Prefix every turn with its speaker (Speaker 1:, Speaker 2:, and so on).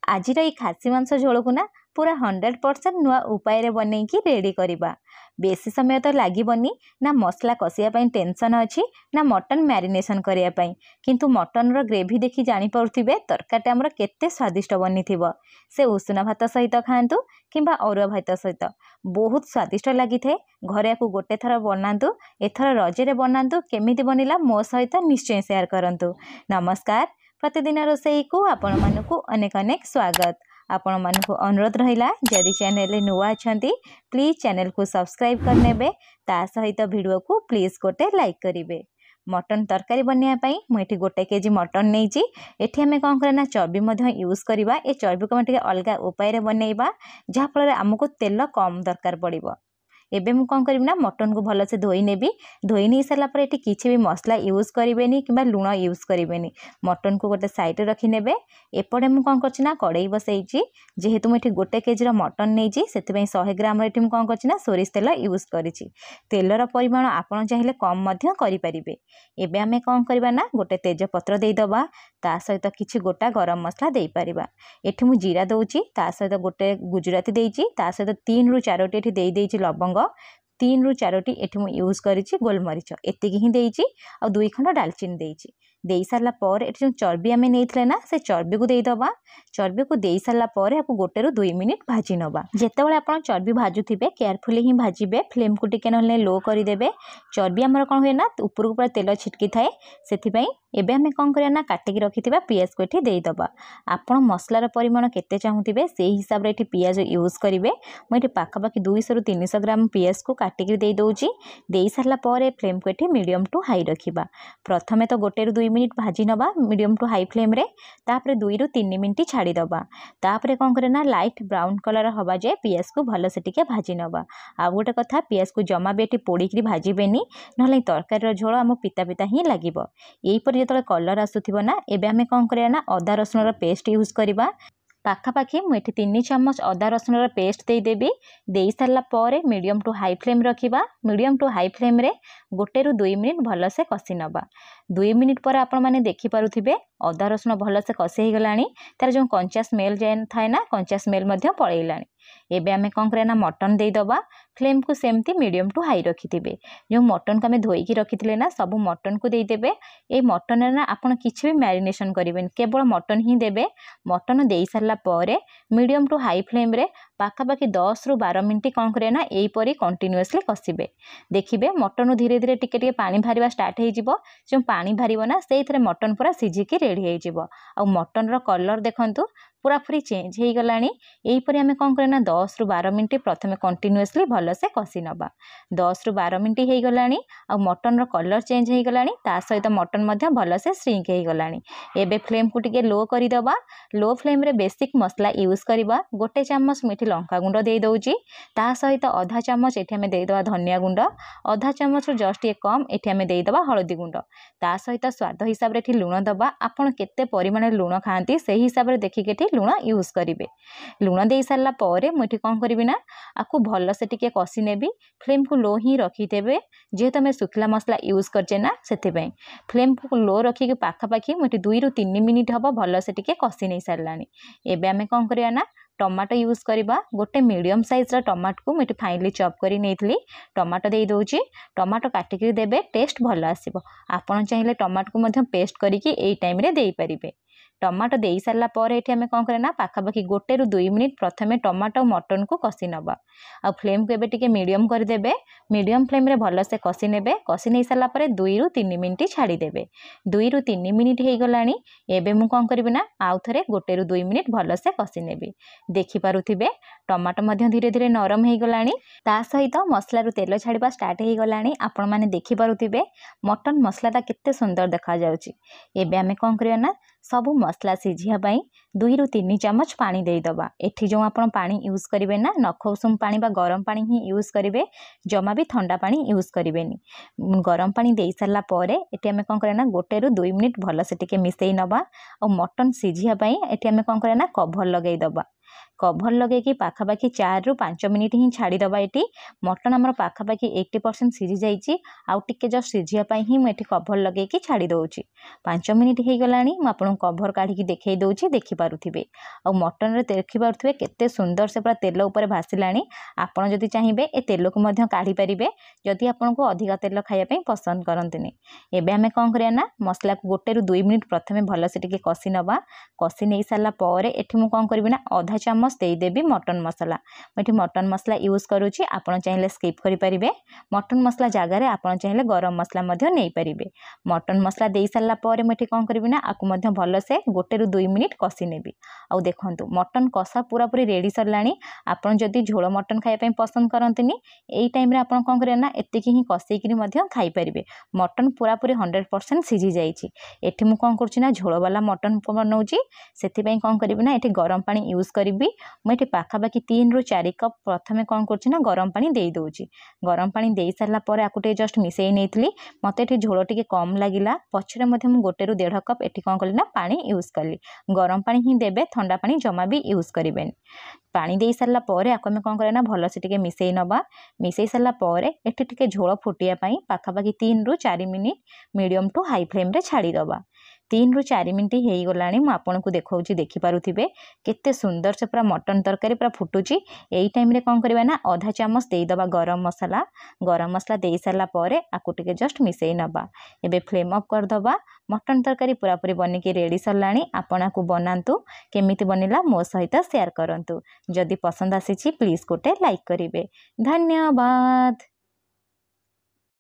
Speaker 1: आजिर ये खासी मांस झोल को ना पूरा 100% नुआ उपाय बनई की रेडी करवा। बेसी समय तो लगभग ना मसला कषियापाई टेंशन अच्छी ना मटन मैरिनेशन करने किंतु मटन रो ग्रेवी देखी जानीपे तरकारी आमर केते स्वादिष्ट बनी थी। से उषुना भात सहित खातु किंबा अरुआ भात सहित बहुत स्वादिष्ट लगी थे। घरे को गोटे थर बनातु, एथर रजरे बनातु, केमिति बनिला मो सहित निश्चय शेयर करंतु। नमस्कार, प्रतिदिन रोषेई को आपण मानकु अनेक अनेक स्वागत। आपण मानकु अनुरोध रहिला जदि चैनल नुआ अछंती प्लीज चैनल को सब्सक्राइब करनेबे, ता सहित वीडियो को प्लीज गोटे लाइक करिवे। मटन तरकारी बनने मुझे गोटे केजी मटन नहीं एठी आमे कौन करना चर्बी यूज करवा। ए चर्बी को मैं अलग उपाय बनइबा जहाँफल आमको तेल कम दरकार पड़िबो। एबे मु कौन करना मटन को भल से धोई नेबी। धोई नहीं सारा पर एटी किछि भी मसला यूज करेनि कि लुण यूज करेनि। मटन को गोटे साइड रखी नेबे। एपटे मु कौन करछिना कड़ाई बसैछि। जेहेतु मुझे गोटे केजी मटन नहीं से 100 ग्राम एटी मु कौन करछिना सोरिष तेल यूज करिछि। तेलर परिमाण आपण चाहिए कम मध्य करि परिबे। एबे आमे कौन करबा ना गोटे तेज पत्र दे दबा, ता सहित किछि गोटा गरम मसला दे परिबा। एठी मु जीरा दउछि, ता सहित गोटे गुजराती देइछि, ता सहित 3 रु 4टी एठी देइ देइछि लवंग, 3 रु 4टी एठी मु यूज करिछि गोलमरीच एतिकी ही देइछि आ 2 खंड डालचीनी देइछि। देई सारला पर एठी जो चर्बी आमे नेइथले ना से चर्बी को देई दबा। चर्बी को देई सारला पर आपको गोटे रु 2 मिनिट भाजी नबा। जेतेबेले आपण चर्बी भाजुथिबे केयरफुली ही भाजिबे, फ्लेम को टिके नले लो करि देबे। चर्बी हमर कोन होय ना ऊपर ऊपर तेल छिटकी थाए, सेथि एबे हमें कौन करना ना काटिकी रखिथिबा पियाज को एठी देई दबा। आपण मसलार परिमाण केते चाहुथिबे से हिसाब रे एठी पियाज यूज करिवे। म एठी पाखापाखि 200 रु 300 ग्राम पियाज को काटिकी देई दउची। देई सारला पर फ्लेम को एठी मीडियम टू हाई रखिबा। प्रथमे तो गोटे रु 2 मिनिट भाजी नबा मीडियम टू हाई फ्लेम रे, तापरे 2 रु 3 मिनिट छाड़ी दबा। तापरे कौन करना लाइट ब्राउन कलर हवा जाए पियाज को भल से टिके भाजी नबा। आ गोटे कथा पियाज को जमा भी एठी पोड़ीकी भाजिबेनी, नहले तरकारी झोल आम पिता पिता ही लागिबो। एहीपर जो कलर आसुथिबो ना एबे आमे कौन करया ना अदा रसुन पेस्ट यूज करवा। पाखापाखि मुझे 3 चम्मच अदा रसुन पेस्ट दे देबी। दे सारा पर मीडियम टू हाई फ्लेम रखिबा। मीडियम टू हाई फ्लेम रे गोटे रु 2 मिनिट भल से कषि नबा। 2 मिनिट पर आपण माने देखि पारुथिबे अदा रसुन भल से कषि हो गलानी। तार जो कंचा स्मेल जाए थाए ना कंचा स्मेल मध्य पळैलानी। एबे आमे कौन करना मटन दे दबा। फ्लेम को सेमती मीडियम टू हाई रखिथिबे। जो मटन को आमे धोईकी रखिथिले ना सब मटन को दे देबे। ए मटन ना आपण किछि भी मैरिनेशन करिवेन, केवल मटन ही देबे। मटन दे सारला पर मीडियम टू हाई फ्लेम रे पाखापाखि 10 रु 12 मिनिट कौन करे ना एहीपरी कंटिन्यूअसली कषिबे। देखिबे मटन धीरे धीरे टिके टिके पानी भारिबा स्टार्ट हो जिवो। जो पानी भारिबो ना सेइथरे मटन पूरा सिझिकी रेडी हो जिवो। आ मटन रो कलर देखंतु पूरा पूरी चेंज हो गलानी। एहीपरी आमे कौन करना 10 रु 12 मिनिट प्रथमे कंटिन्यूअसली भल से कषि नबा। 10 रु 12 मिनिट हो गलानी आ मटन रो कलर चेंज हो गलानी, ता सहित मटन मध्य भल से श्रिंक हो गलानी। एबे फ्लेम को टिके लो करि दबा। लो फ्लेम रे बेसिक मसला यूज करबा। गोटे चम्मच मीठी लंका गुंड दे दउची, ता सहित आधा चम्मच एठी हमें दे दबा धनिया गुंड, आधा चम्मच रु जस्ट एक कम एठी हमें दे दबा हळदी गुंड, ता सहित स्वाद हिसाब रे एठी लुण दबा। आपण केते परिमाण लुण खांती से हिसाब रे देखिके एठी लुण यूज करिवे। लुण दे सारला पर मुठी कौन करबी ना आपको भल से टिके कषि नेबी। फ्लेम को लो ही रखी देबे, जेहेतु हमें सुखला मसला यूज करचे ना सेथिबे फ्लेम को लो रखी पाखापाखि मुठी 2 रु 3 मिनिट हबो भल से टिके कषि नहीं सारलानी। एबे आमे कौन करिया ना टमाटो यूज करबा। गोटे मीडियम साइज रा टमाटो को मुठी फाइनली चॉप करी नेथली। टमाटो दे दउची, टमाटो काटिकी देबे, टेस्ट भल आसीबो। आपण चाहिए टमाटो को मध्य पेस्ट करिकी एई टाइम रे देई परिबे। टमाटो दे सारला पर एठी हमें कौन करना पाखापाखि गोटे रु 2 मिनिट प्रथमे टमाटो मटन को कषि नबा। आ फ्लेम को एबे टिके मीडियम कर देबे। मीडियम फ्लेम रे भल से कषि नेबे। कषि नै सारला पर 2 रु 3 मिनिट छाड़ी देबे। 2 रु 3 मिनिट हो गलानी। एबे मु कौन करबी ना आउ थरे गोटे रु 2 मिनिट भल से कषि नेबी। देखि पारुथिबे टमाटो मध्य धीरे धीरे नरम हो गलानी, ता सहित मसला रु तेल छाड़िबा स्टार्ट हो गलानी। आपण माने देखि पारुथिबे मटन मसलाटा केते सुंदर देखा जाउची। एबे आमे कौन करिया ना सबु मसला सिझिया पाई 2 रु 3 चम्मच पानी दे दबा। एठी जो आपण पानी यूज करिवे ना नख उषुम पानी बा गरम पानी ही यूज करिवे, जमा भी ठंडा पानी यूज करिवेनी। गरम पानी दे सारला पर एठी हमें कौन करना गोटे रु 2 मिनिट भल से टिके मिसई नबा। और मटन सिझिया पाई एठी हमें कौन करना कभर लगई दबा। कभर लगे पाखापाखि 4 ରୁ 5 मिनिट ही छाड़ीदबा। ये मटन आमर पाखापाखि 80% सिझी जाइए। आउ टिके जस्ट सिझापी ही मुझे कभर लगे छाड़ी दौची। 5 मिनिट हो गला आपको कभर काढ़ी देखई दौची, देखिपे। आ मटन रे देखिपे केते सुंदर से पूरा तेल उपर भासिला। आपड़ जदि चाहिए ए तेल को काढ़ी पारे जदि आपको अधिका तेल खायापी पसंद करते। एबे आमे कौन करिया मसला को 1 ରୁ 2 मिनिट प्रथमे भलसे टिके कषि नवा। कषि नहीं सारा पर एठी मु कौन करी आधा चामच देदेवी मटन मसला। मुझे मटन मसला यूज करुच्ची, आपड़ चाहिए स्किप करेंगे। मटन मसला जगार आपड़ चाहिए गरम मसला नहीं पारे। मटन मसला दे सारा पर मुझे कौन करी आपको भलसे 1 ରୁ 2 मिनिट कषि नेबी। आउ देखंतु मटन कषा पूरा पूरी रेडी सरला। आपड़ जदि झोल मटन खायापी पसंद करते यही टाइम आप कौन करें एतिकी ही कषेकरी खाईपारे। मटन पूरा पूरी 100% सिझी जाइए। एठी मु कौन करुच्ची झोल वाला मटन बनाऊँगी, से कौन करी ये गरम पानी यूज करी। मुझे पाखापाखि 3 ରୁ 4 कप प्रथमे कौन करुच्ची गरम पानी दे दौची। गरम पानी दे सारा पर आपको जस्ट मिसई नहीं मत ये झोल टे कम लगिला। पछरे 1 ରୁ 1.5 कप एटी कौन कली पानी यूज कली। गरम पानी ही देबे, ठंडा पानी जमा भी यूज करें। पानी दे सारा पर आपको आम कौन करें भलसे टिके मिसई नवा। मिसई सारा पर एटी टिके झोल फुटियापाई पाखापाखि 3 ରୁ 4 minute medium to high flame रे छाड़ीदबा। 3 ରୁ 4 मिनिट हो गला आपको देखा देखिपे केते सुंदर से पूरा मटन तरकारी पूरा फुटुची। यही टाइम रे कौन करवा आधा चामच देदबा गरम मसला। गरम मसला दे सारा पर आपको टिके जस्ट मिसई नवा। एबे फ्लेम अफ करदबा। मटन तरकारी पूरा पूरी बनिकी रेडी सरला। आपण को बनातु, केमिति बनिला मो सहित शेयर करंतु। जदि पसंद आसी प्लीज गोटे लाइक करेंगे। धन्यवाद।